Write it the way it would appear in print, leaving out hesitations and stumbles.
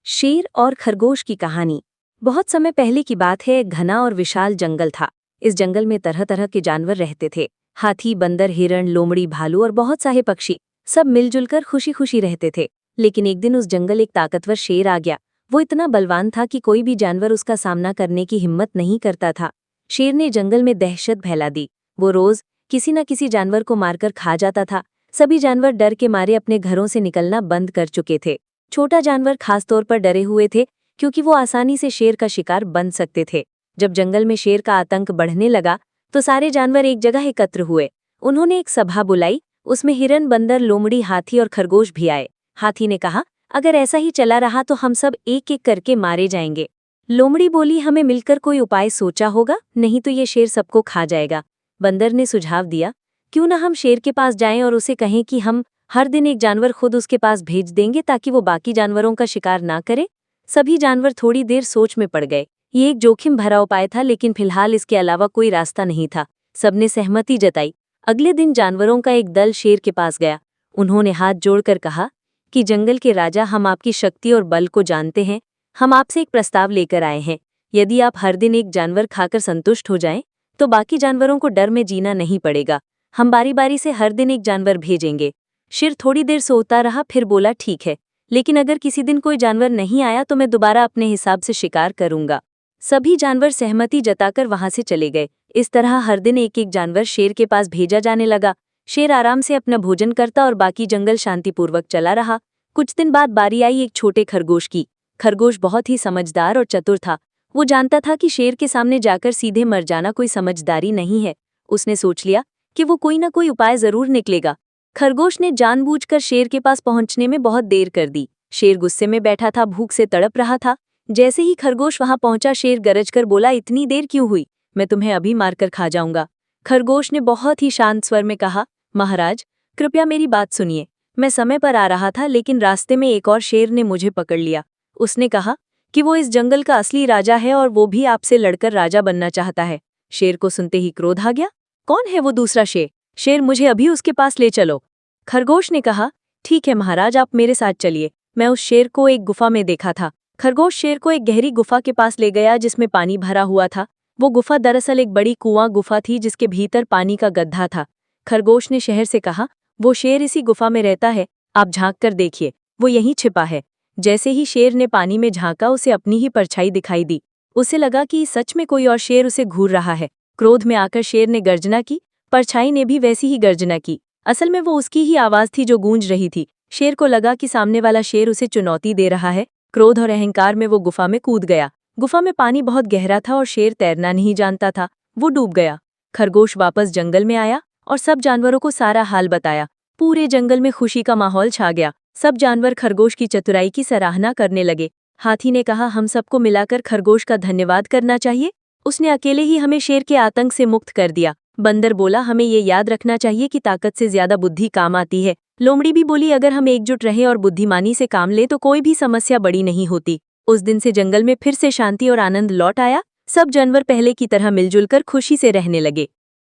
शेर और खरगोश की कहानी। बहुत समय पहले की बात है। एक घना और विशाल जंगल था। इस जंगल में तरह तरह के जानवर रहते थे। हाथी, बंदर, हिरण, लोमड़ी, भालू और बहुत सारे पक्षी सब मिलजुल कर खुशी खुशी रहते थे। लेकिन एक दिन उस जंगल एक ताकतवर शेर आ गया। वो इतना बलवान था कि कोई भी जानवर उसका सामना करने की हिम्मत नहीं करता था। शेर ने जंगल में दहशत फैला दी। वो रोज किसी न किसी जानवर को मारकर खा जाता था। सभी जानवर डर के मारे अपने घरों से निकलना बंद कर चुके थे। छोटा जानवर खास तौर पर डरे हुए थे, क्योंकि वो आसानी से शेर का शिकार बन सकते थे। जब जंगल में शेर का आतंक बढ़ने लगा तो सारे जानवर एक जगह एकत्र हुए। उन्होंने एक सभा बुलाई। उसमें हिरन, बंदर, लोमड़ी, हाथी और खरगोश भी आए। हाथी ने कहा, अगर ऐसा ही चला रहा तो हम सब एक एक करके मारे जाएंगे। लोमड़ी बोली, हमें मिलकर कोई उपाय सोचा होगा, नहीं तो ये शेर सबको खा जाएगा। बंदर ने सुझाव दिया, क्यों ना हम शेर के पास जाएं और उसे कहें कि हम हर दिन एक जानवर खुद उसके पास भेज देंगे ताकि वो बाकी जानवरों का शिकार ना करे। सभी जानवर थोड़ी देर सोच में पड़ गए। ये एक जोखिम भरा उपाय था, लेकिन फिलहाल इसके अलावा कोई रास्ता नहीं था। सबने सहमति जताई। अगले दिन जानवरों का एक दल शेर के पास गया। उन्होंने हाथ जोड़कर कहा कि जंगल के राजा, हम आपकी शक्ति और बल को जानते हैं। हम आपसे एक प्रस्ताव लेकर आए हैं। यदि आप हर दिन एक जानवर खाकर संतुष्ट हो जाएं, तो बाकी जानवरों को डर में जीना नहीं पड़ेगा। हम बारी बारी से हर दिन एक जानवर भेजेंगे। शेर थोड़ी देर सोता रहा, फिर बोला, ठीक है, लेकिन अगर किसी दिन कोई जानवर नहीं आया तो मैं दोबारा अपने हिसाब से शिकार करूंगा। सभी जानवर सहमति जताकर वहां से चले गए। इस तरह हर दिन एक एक जानवर शेर के पास भेजा जाने लगा। शेर आराम से अपना भोजन करता और बाकी जंगल शांतिपूर्वक चला रहा। कुछ दिन बाद बारी आई एक छोटे खरगोश की। खरगोश बहुत ही समझदार और चतुर था। वो जानता था कि शेर के सामने जाकर सीधे मर जाना कोई समझदारी नहीं है। उसने सोच लिया कि वो कोई ना कोई उपाय जरूर निकलेगा। खरगोश ने जानबूझकर शेर के पास पहुंचने में बहुत देर कर दी। शेर गुस्से में बैठा था, भूख से तड़प रहा था। जैसे ही खरगोश वहां पहुंचा, शेर गरजकर बोला, इतनी देर क्यों हुई? मैं तुम्हें अभी मारकर खा जाऊंगा। खरगोश ने बहुत ही शांत स्वर में कहा, महाराज, कृपया मेरी बात सुनिए। मैं समय पर आ रहा था, लेकिन रास्ते में एक और शेर ने मुझे पकड़ लिया। उसने कहा कि वो इस जंगल का असली राजा है और वो भी आपसे लड़कर राजा बनना चाहता है। शेर को सुनते ही क्रोध आ गया। कौन है वो दूसरा शेर? शेर, मुझे अभी उसके पास ले चलो। खरगोश ने कहा, ठीक है महाराज, आप मेरे साथ चलिए। मैं उस शेर को एक गुफा में देखा था। खरगोश शेर को एक गहरी गुफा के पास ले गया जिसमें पानी भरा हुआ था। वो गुफा दरअसल एक बड़ी कुआं गुफा थी जिसके भीतर पानी का गड्ढा था। खरगोश ने शेर से कहा, वो शेर इसी गुफा में रहता है, आप झांक कर देखिए, वो यहीं छिपा है। जैसे ही शेर ने पानी में झांका, उसे अपनी ही परछाई दिखाई दी। उसे लगा कि सच में कोई और शेर उसे घूर रहा है। क्रोध में आकर शेर ने गर्जना की। परछाई ने भी वैसी ही गर्जना की। असल में वो उसकी ही आवाज थी जो गूंज रही थी। शेर को लगा कि सामने वाला शेर उसे चुनौती दे रहा है। क्रोध और अहंकार में वो गुफा में कूद गया। गुफा में पानी बहुत गहरा था और शेर तैरना नहीं जानता था। वो डूब गया। खरगोश वापस जंगल में आया और सब जानवरों को सारा हाल बताया। पूरे जंगल में खुशी का माहौल छा गया। सब जानवर खरगोश की चतुराई की सराहना करने लगे। हाथी ने कहा, हम सबको मिलाकर खरगोश का धन्यवाद करना चाहिए। उसने अकेले ही हमें शेर के आतंक से मुक्त कर दिया। बंदर बोला, हमें ये याद रखना चाहिए कि ताकत से ज्यादा बुद्धि काम आती है। लोमड़ी भी बोली, अगर हम एकजुट रहे और बुद्धिमानी से काम ले तो कोई भी समस्या बड़ी नहीं होती। उस दिन से जंगल में फिर से शांति और आनंद लौट आया। सब जानवर पहले की तरह मिलजुल कर खुशी से रहने लगे।